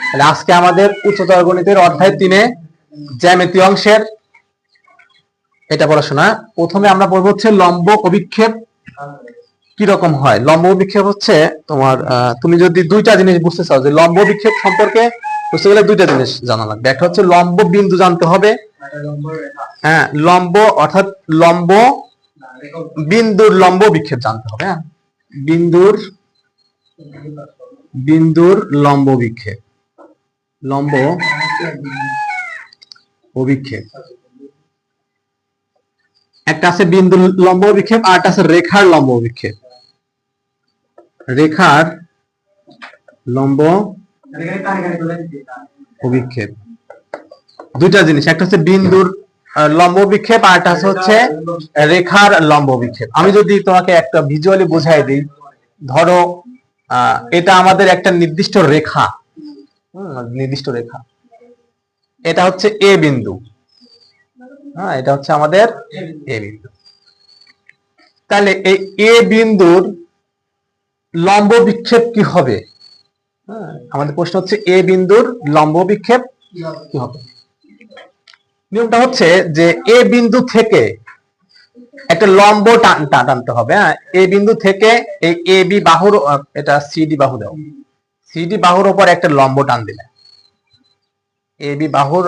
তাহলে আজকে আমাদের উচ্চতর গণিতের অধ্যায় 3-এ জ্যামিতি অংশের এটা পড়াশোনা। প্রথমে আমরা পড়বো হচ্ছে লম্ব অভিক্ষেপ কি রকম হয়। লম্ব অভিক্ষেপ হচ্ছে তোমার তুমি যদি দুইটা জিনিস বুঝতে চাও যে লম্ব অভিক্ষেপ সম্পর্কে বুঝতে গেলে দুইটা জিনিস জানা লাগবে। একটা হচ্ছে লম্ব বিন্দু জানতে হবে, হ্যাঁ, লম্ব অর্থাৎ লম্ব বিন্দুর লম্ব বিক্ষেপ জানতে হবে। হ্যাঁ, বিন্দুর লম্ব বিক্ষেপ, লম্ব অভিক্ষেপ। একটা আছে বিন্দুর লম্ব অভিক্ষেপ আর একটা আছে রেখার লম্ব অভিক্ষেপ। রেখার লম্ব অভিক্ষেপ দুইটা জিনিস, একটা হচ্ছে বিন্দুর লম্ব অভিক্ষেপ আর একটা হচ্ছে রেখার লম্ব অভিক্ষেপ। আমি যদি তোমাকে একটা ভিজুয়ালি বোঝাই দিই, ধরো এটা আমাদের একটা নির্দিষ্ট রেখা, নির্দিষ্ট রেখা, এটা হচ্ছে এ বিন্দু, হ্যাঁ, এটা হচ্ছে আমাদের এ বিন্দু। তাহলে এই এ বিন্দুর লম্ব বিক্ষেপ কি হবে? হ্যাঁ, আমাদের প্রশ্ন হচ্ছে এ বিন্দুর লম্ব বিক্ষেপ কি হবে। নিয়মটা হচ্ছে যে এ বিন্দু থেকে একটা লম্ব টানতে হবে। হ্যাঁ, এ বিন্দু থেকে এই এ বি বাহুর, এটা সিডি বাহু দাও, সিডি বাহুর উপর একটা লম্ব টান দিলে এ বি বাহুর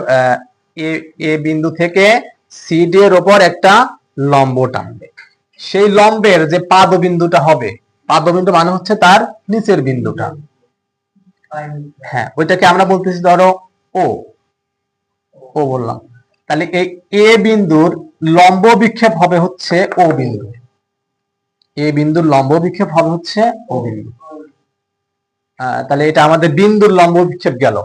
এ বিন্দু থেকে সিডি এর উপর একটা লম্ব টানবে। সেই লম্বের যে পাদবিন্দুটা হবে, পাদবিন্দু মানে হচ্ছে তার নিচের বিন্দুটা, হ্যাঁ, ওইটাকে আমরা বলতেছি ধরো ও, ও বললাম। তাহলে এই এ বিন্দুর লম্ব বিক্ষেপ হবে হচ্ছে ও বিন্দু, এ বিন্দুর লম্ব বিক্ষেপ হবে হচ্ছে ও বিন্দু। তাহলে এটা আমাদের বিন্দুর লম্ব বিক্ষেপ গেল।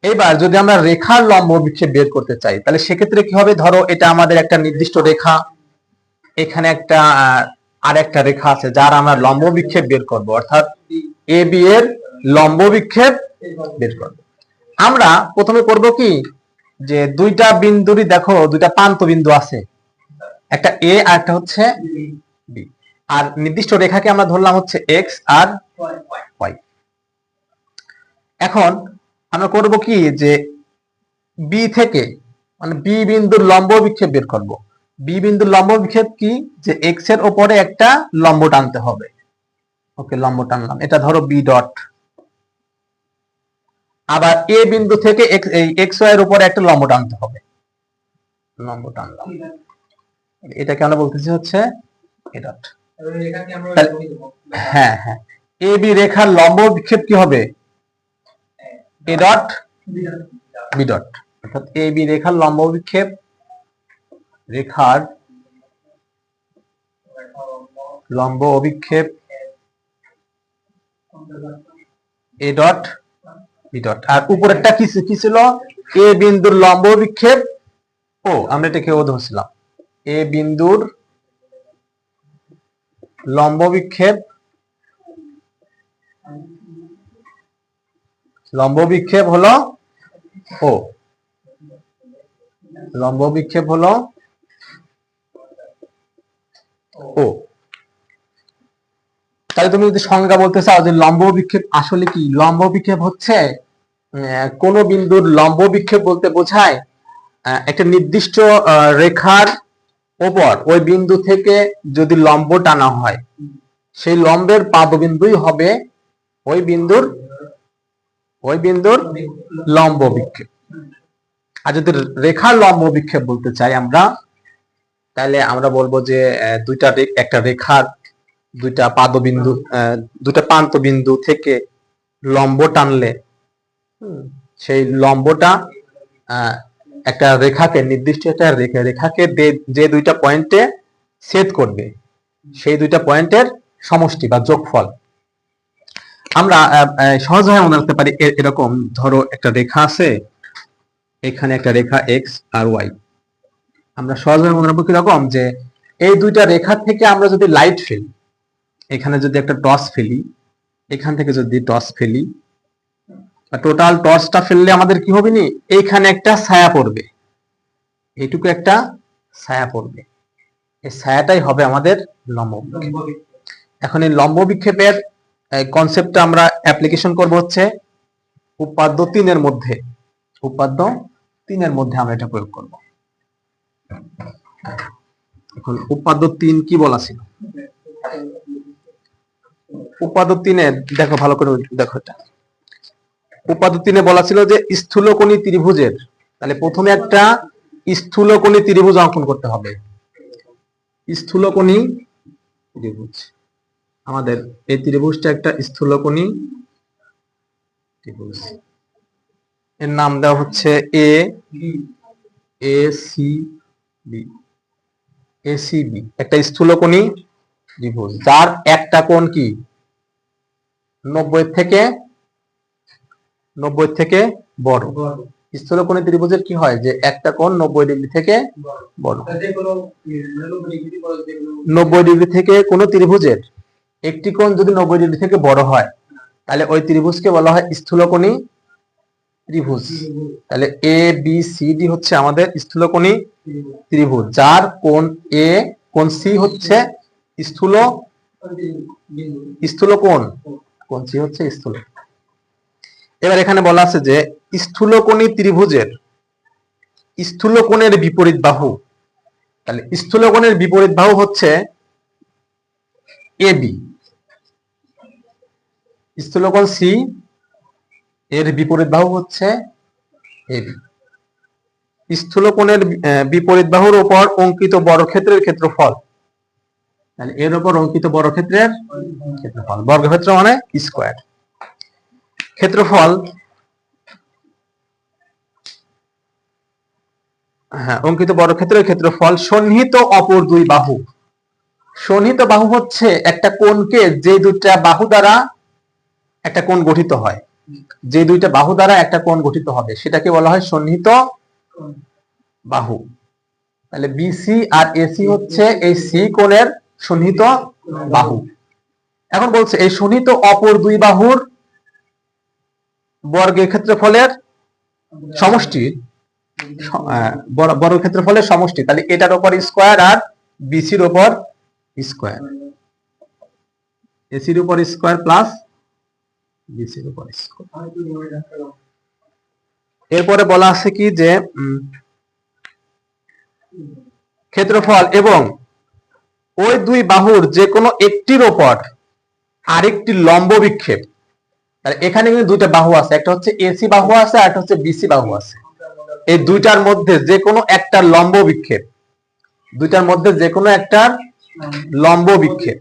এবার যদি আমরা রেখার লম্ব বিক্ষেপ বের করতে চাই তাহলে সেক্ষেত্রে কি হবে, ধরো এটা আমাদের একটা নির্দিষ্ট রেখা, এখানে একটা আর একটা রেখা আছে যার আমরা লম্ব বিক্ষেপ বের করব, অর্থাৎ এ বি এর লম্ব বিক্ষেপ বের করব। আমরা প্রথমে করব কি, যে দুইটা বিন্দুরই দেখো দুইটা প্রান্ত বিন্দু আছে, একটা এ আর একটা হচ্ছে বি, আর নির্দিষ্ট রেখাকে আমরা ধরলাম হচ্ছে এক্স আর ওয়াই। এখন আমরা করব কি, যে বি থেকে মানে বি বিন্দুর লম্ব বিক্ষেপ বের করব। বি বিন্দুর লম্ব বিক্ষেপ কি, যে এক্স এর উপরে একটা লম্ব টানতে হবে। ওকে, লম্ব টানলাম, এটা ধরো বি ডট। আবার এ বিন্দু থেকে এক্স ওয়াই এর উপরে একটা লম্ব টানতে হবে, লম্ব টানলাম, এটাকে আমরা বলতেছি হচ্ছে এ ডট। হ্যাঁ হ্যাঁ, এ বি রেখার লম্ব বিক্ষেপ কি হবে, এ ডট বি ডট, অর্থাৎ এ বি রেখার লম্ব বিক্ষেপ, রেখার লম্ব অভিক্ষেপ এ ডট বি ডট। আর উপরেরটা কি ছিল, এ বিন্দুর লম্ব বিক্ষেপ ও, আমরা এটাকে ও ধরছিলাম, এ বিন্দুর লম্ব বিক্ষেপ, লম্ব বিক্ষেপ হলো ও, লম্ব বিক্ষেপ হলো ও। তাহলে তুমি যদি সংজ্ঞা বলতে চাও যে লম্ব বিক্ষেপ আসলে কি, লম্ব বিক্ষেপ হচ্ছে কোন বিন্দুর লম্ব বিক্ষেপ বলতে বোঝায় একটা নির্দিষ্ট রেখার উপর ওই বিন্দু থেকে যদি লম্ব টানা হয়, সেই লম্বের পাদবিন্দুই হবে ওই বিন্দুর লম্ব বিক্ষেপ। আর যদি রেখার লম্ব বিক্ষেপ বলতে চাই আমরা, তাহলে আমরা বলবো যে একটা রেখার দুইটা পাদবিন্দু, দুইটা প্রান্ত বিন্দু থেকে লম্ব টানলে সেই লম্বটা একটা রেখাকে, নির্দিষ্ট একটা রেখাকে যে দুইটা পয়েন্টে ছেদ করবে, সেই দুইটা পয়েন্টের সমষ্টি বা যোগফল। আমরা সহজভাবে মনে রাখতে পারি এরকম, ধরো একটা রেখা আছে, এখানে একটা রেখা এক্স আর ওয়াই। আমরা সহজভাবে মনে রাখবো কিরকম, যে এই দুইটা রেখা থেকে আমরা যদি লাইট ফেলি, এখানে যদি একটা টর্চ ফেলি, এখান থেকে যদি টর্চ ফেলি, টোটাল টর্চটা ফেললে আমাদের কি হবে, নি এইখানে একটা ছায়া পড়বে, এইটুকু একটা ছায়া পড়বে, এই ছায়াটাই হবে আমাদের লম্ব বিক্ষেপ। এখন এই লম্ব বিক্ষেপের কনসেপ্টটা আমরা অ্যাপ্লিকেশন করব হচ্ছে উপাদ্য 3-এর মধ্যে, উপাদ্য 3-এর মধ্যে আমরা এটা প্রয়োগ করব। এখন উপাদ্য 3 কি বলা ছিল? উপাদ্য 3-এর দেখো, ভালো করে দেখো, এটা উপাদ্য 3-এ বলা ছিল যে স্থূলকোণী ত্রিভুজের, তাহলে প্রথমে একটা স্থূলকোণী ত্রিভুজ অঙ্কন করতে হবে। স্থূলকোণী ত্রিভুজ, আমাদের এই ত্রিভুজটা একটা স্থূলকোণী ত্রিভুজ, এর নাম দেওয়া হচ্ছে এ সি বি। এসিবি একটা স্থূলকোণী ত্রিভুজ যার একটা কোণ কি 90 থেকে বড়। স্থূলকোণী ত্রিভুজের কি হয় যে একটা কোণ 90 ডিগ্রি থেকে বড়। 90 ডিগ্রি থেকে কোন ত্রিভুজের একটি কোণ যদি 90 ডিগ্রি থেকে বড় হয় তাহলে ওই ত্রিভুজকে বলা হয় স্থূলকোণী ত্রিভুজ। তাহলে এ বি সি ডি হচ্ছে আমাদের স্থূলকোণী ত্রিভুজ যার কোণ এ, কোণ সি হচ্ছে স্থূল কোণ সি হচ্ছে স্থূল। এবার এখানে বলা আছে যে স্থূলকোণী ত্রিভুজের স্থূলকোণের বিপরীত বাহু, তাহলে স্থূলকোণের বিপরীত বাহু হচ্ছে এবি। স্থূলকোণ সি এর বিপরীত বাহু হচ্ছে এবি। স্থূলকোণের বিপরীত বাহুর উপর অঙ্কিত বর্গক্ষেত্রের ক্ষেত্রফল, তাহলে এর উপর অঙ্কিত বর্গক্ষেত্রের ক্ষেত্রফল, বর্গক্ষেত্র মানে স্কয়ার। ক্ষেত্রফল, হ্যাঁ, অঙ্কিত বর্গক্ষেত্রের ক্ষেত্রফল সন্নিহিত অপর দুই বাহু। সন্নিহিত বাহু হচ্ছে একটা কোণকে যে দুইটা বাহু দ্বারা একটা কোণ গঠিত হয়, যে দুইটা বাহু দ্বারা একটা কোণ গঠিত হবে সেটাকে বলা হয় সন্নিহিত বাহু। তাহলে বিসি আর এসি হচ্ছে এই সি কোণের সন্নিহিত বাহু। এখন বলছে এই সন্নিহিত অপর দুই বাহুর বর্গের ক্ষেত্রফলের সমষ্টি, বর্গক্ষেত্রফলের সমষ্টি, তাহলে এটার উপর স্কয়ার আর বিসির উপর স্কয়ার, এসির উপর স্কয়ার প্লাস বিসির উপর স্কয়ার। এরপরে বলা আছে কি যে ক্ষেত্রফল এবং ওই দুই বাহুর যে কোনো একটির উপর আরেকটি লম্ব বিক্ষেপ, তাহলে এখানে কিন্তু দুইটা বাহু আছে, একটা হচ্ছে এসি বাহু আছে আর একটা হচ্ছে বিসি বাহু আছে। এই দুইটার মধ্যে যে কোনো একটা লম্ব বিক্ষেপ, দুইটার মধ্যে যে কোনো একটা লম্ব বিক্ষেপ,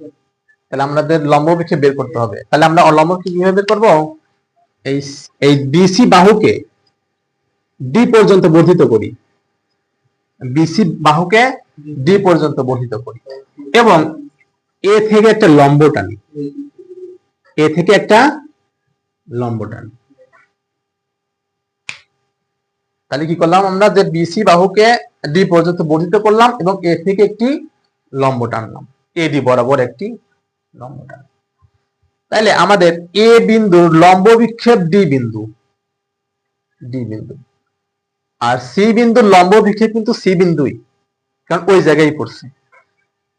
তাহলে আমাদের লম্ব বিক্ষেপ বের করতে হবে। তাহলে আমরা অলম্ব কিভাবে বের করব? এই বিসি বাহুকে ডি পর্যন্ত বর্ধিত করি, বিসি বাহুকে ডি পর্যন্ত বর্ধিত করি এবং এ থেকে একটা লম্ব টানি, এ থেকে একটা লম্ব টানি। তাহলে কি করলাম আমরা, যে বিসি বাহুকে ডি পর্যন্ত বর্ধিত করলাম এবং এ থেকে একটি লম্ব টানলাম, এডি বরাবর একটি লম্ব টান। তাহলে আমাদের এ বিন্দুর লম্ব বিক্ষেপ ডি বিন্দু, আর সি বিন্দুর লম্ব বিক্ষেপ কিন্তু সি বিন্দুই, কারণ ওই জায়গায় পড়ছে।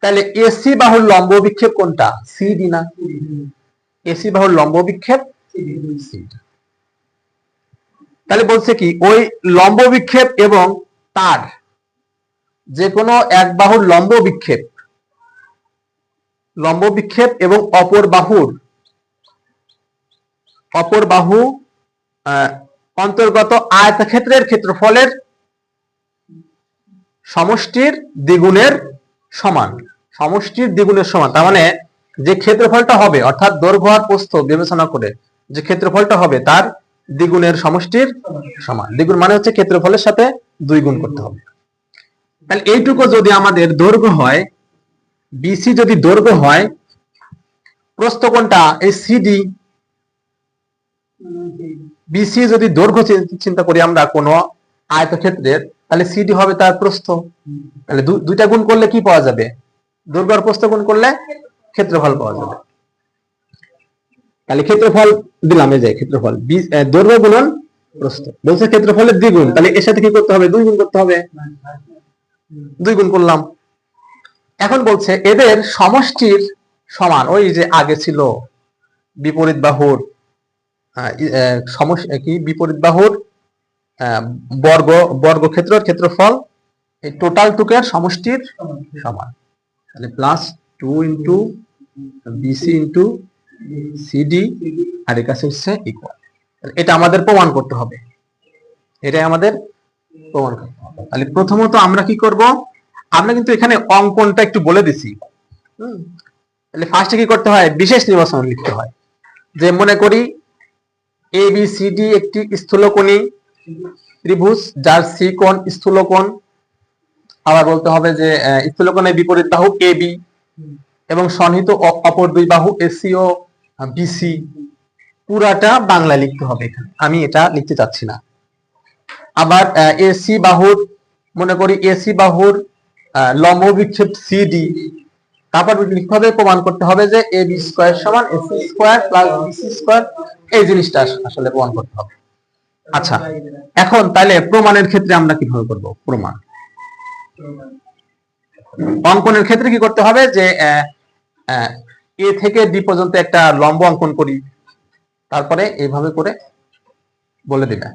তাহলে এসি বাহুর লম্ব বিক্ষেপ কোনটা? সিডি না? এসি বাহুর লম্ব বিক্ষেপ সিডি। তাহলে বলছে কি ওই লম্ব বিক্ষেপ এবং তার যে কোনো এক বাহুর লম্ব বিক্ষেপ এবং অপর বাহু অন্তর্গত আয়তক্ষেত্রের ক্ষেত্রফলের সমষ্টির দ্বিগুণের সমান, তার মানে যে ক্ষেত্রফলটা হবে, অর্থাৎ দৈর্ঘ্য আর প্রস্থ বিবেচনা করে যে ক্ষেত্রফলটা হবে তার দ্বিগুণের সমষ্টির সমান। দ্বিগুণ মানে হচ্ছে ক্ষেত্রফলের সাথে 2 গুণ করতে হবে। তাহলে এইটুকু যদি আমাদের দৈর্ঘ্য হয়, বিসি যদি দৈর্ঘ্য হয়, প্রস্থ কোনটা? এই সিডি। বিসি যদি দৈর্ঘ্য চিন্তা করি আমরা কোন আয়তক্ষেত্রের, তাহলে সিডি হবে তার প্রস্থ। তাহলে দুইটা গুণ করলে কি পাওয়া যাবে? দৈর্ঘ্য আর প্রস্থ গুণ করলে ক্ষেত্রফল পাওয়া যাবে। তাহলে ক্ষেত্রফল দিলাম, এই যে ক্ষেত্রফল দৈর্ঘ্য গুণন প্রস্থ, বলছে ক্ষেত্রফলের দ্বিগুণ, তাহলে এর সাথে কি করতে হবে? 2 গুণ করতে হবে। 2 গুণ করলাম। এখন বলছে এদের সমষ্টির সমান, ওই যে আগে ছিল বিপরীত বাহুর সমস্যা কি বিপরীত বাহুর ক্ষেত্রফল এই টোটাল টুকের সমষ্টির সমান। তাহলে plus 2 into BC into CD আর এর কাছে হচ্ছে ইকুয়াল। এটা আমাদের প্রমাণ করতে হবে, এটাই আমাদের প্রমাণ করতে হবে। তাহলে প্রথমত আমরা কি করব, আমরা কিন্তু এখানে অঙ্কনটা একটু বলে দিছি। তাহলে ফার্স্টে কি করতে হয়, বিশেষ নির্বাচন লিখতে হয়। যে মনে করি এ বি সি ডি একটি স্থূলকোণী ত্রিভুজ যার সি কোণ স্থূলকোণ, আবার বলতে হবে যে স্থূলকোণের বিপরীত বাহু এ বি এবং সন্নিহিত অপর দুই বাহু এসি ও বিসি। পুরাটা বাংলায় লিখতে হবে, এখানে আমি এটা লিখতে চাচ্ছি না। আবার এসি বাহুর, মনে করি এসি বাহুর লম্ব বিক্ষেপ সিডি, তারপর লিখতে হবে, প্রমাণ করতে হবে যে এ বি স্কয়ার সমান AC square plus BC square, এই জিনিসটা আসলে প্রমাণ করতে হবে। আচ্ছা, এখন তাহলে প্রমাণের ক্ষেত্রে আমরা কিভাবে করব প্রমাণ? অঙ্কনের ক্ষেত্রে কি করতে হবে, যে এ থেকে ডি পর্যন্ত একটা লম্ব অঙ্কন করি, তারপরে এইভাবে করে বলে দিবে।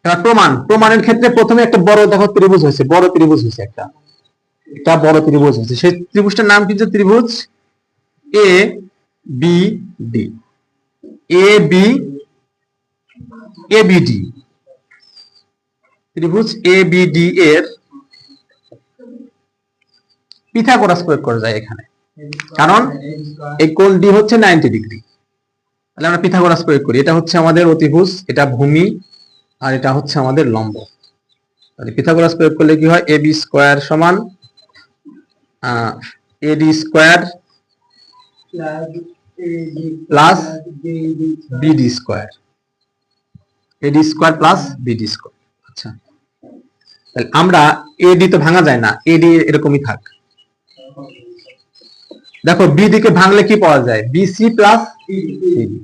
এবার প্রমাণের ক্ষেত্রে প্রথমে একটা বড় দেখো ত্রিভুজ হয়েছে, বড় ত্রিভুজ হয়েছে, একটা বড় ত্রিভুজ হয়েছে। সেই ত্রিভুজটার নাম কি, যে ত্রিভুজ A B D, A B D. ত্রিভুজ এ বি ডি এর পিথাগোরাস প্রয়োগ করা যায় এখানে, কারণ এই কোণ ডি হচ্ছে 90 ডিগ্রি। তাহলে আমরা পিথাগোরাস প্রয়োগ করি। এটা হচ্ছে আমাদের অতিভুজ, এটা ভূমি, আর এটা হচ্ছে আমাদের লম্ব। তাহলে পিথাগোরাস প্রয়োগ করলে কি হয়, এ বি স্কয়ার সমান এডি স্কয়ার প্লাস বিডি স্কয়ার, এডি স্কয়ার প্লাস বিডি স্কয়ার। আচ্ছা, তাহলে আমরা এডি তো ভাঙা যায় না, এডি এরকমই থাক। দেখো বিডি কে ভাঙলে কি পাওয়া যায়, BC plus CD,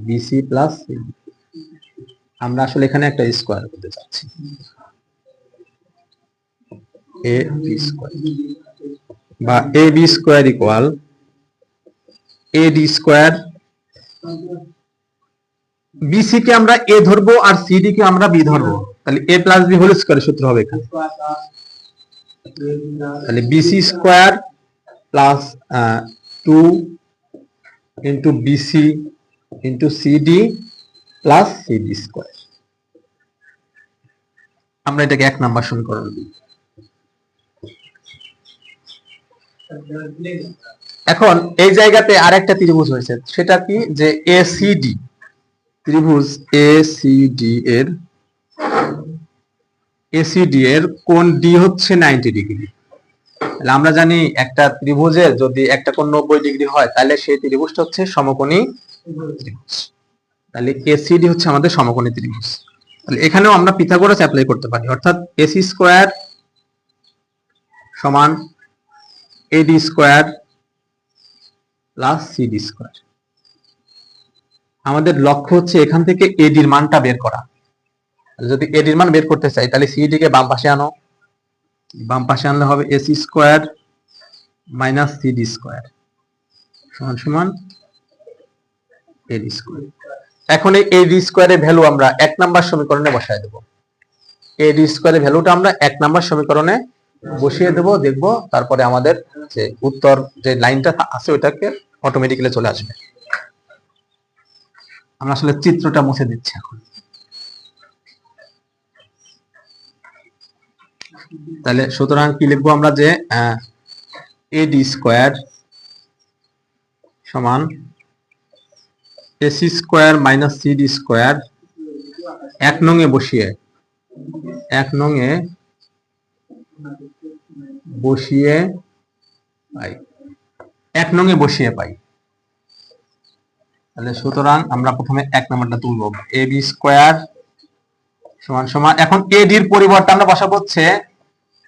BC plus CD. আমরা আসলে এখানে একটা স্কয়ার করতে চাচ্ছি, এ বি স্কয়ার বা এ বি স্কয়ার ইকুয়াল এডি স্কয়ার। বিসি কে আমরা এ ধরবো আর সিডি কে আমরা বি ধরবো, তাহলে A plus B whole square সূত্র হবে এখানে। তাহলে BC square plus 2 into BC into CD plus CD square. আমরা এটাকে 1 নাম্বার সমীকরণ দিই। এখন এই জায়গাতে আরেকটা ত্রিভুজ হয়েছে, সেটা কি, যে এসিডি ত্রিভুজ এসিডি এর কোণ ডি হচ্ছে 90 ডিগ্রি। তাহলে আমরা জানি একটা ত্রিভুজের যদি একটা কোণ 90 ডিগ্রি হয়, তাহলে সেই ত্রিভুজটা হচ্ছে সমকোণী ত্রিভুজ। তাহলে এসিডি হচ্ছে আমাদের সমকোণী ত্রিভুজ। তাহলে এখানেও আমরা পিথাগোরাস অ্যাপ্লাই করতে পারি, অর্থাৎ এসি স্কয়ার সমান এডি স্কয়ার প্লাস সিডি স্কয়ার। আমাদের লক্ষ্য হচ্ছে এখান থেকে এডির মানটা বের করা। যদি এডির মান বের করতে চাই, তাহলে সিডি কে বাম পাশে আনো, বাম পাশে আনলে হবে AC square minus CD square সমান সমান এডি স্কয়ার। এখন এই এডি স্কয়ারের ভ্যালু আমরা 1 নাম্বার সমীকরণে বসায় দেব। এডি স্কয়ারের ভ্যালুটা আমরা 1 নাম্বার সমীকরণে বসিয়ে দেব, দেখব তারপরে আমাদের যে উত্তর যে লাইনটা আছে ওটাকে অটোমেটিক্যালি চলে আসবে। আমরা আসলে চিত্রটা মুছে দিচ্ছি এখন। তাহলে সুতরাং কি লিখবো আমরা, যে এডি স্কয়ার সমান AC square minus CD square 1 নং এ বসিয়ে 1 নং এ বসিয়ে পাই 1 নং এ বসিয়ে পাই। তাহলে সুতরাং আমরা প্রথমে 1 নাম্বারটা তুলব, এ বি স্কয়ার সমান সমান, এখন এডি এর পরিবর্তে আমরা বসাবো হচ্ছে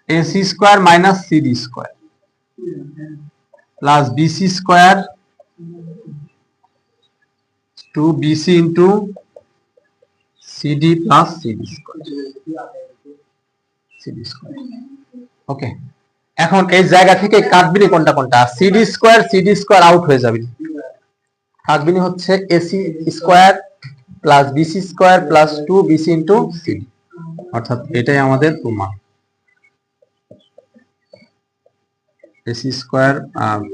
AC square minus CD square plus BC square 2bc into CD plus CD square. Okay, এখন এই জায়গা থেকে কাটবি কোনটা কোনটা, সিডি স্কয়ার আউট হয়ে যাবে, ভাগবিনী হচ্ছে AC square plus BC square plus 2 BC into CD, অর্থাৎ এটাই আমাদের প্রমাণ। AC square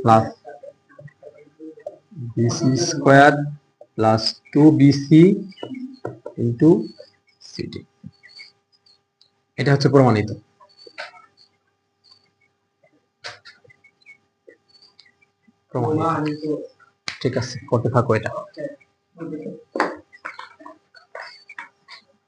plus BC square plus 2 BC into CD, এটা হচ্ছে প্রমাণিত। ঠিক আছে, করতে থাকো এটা।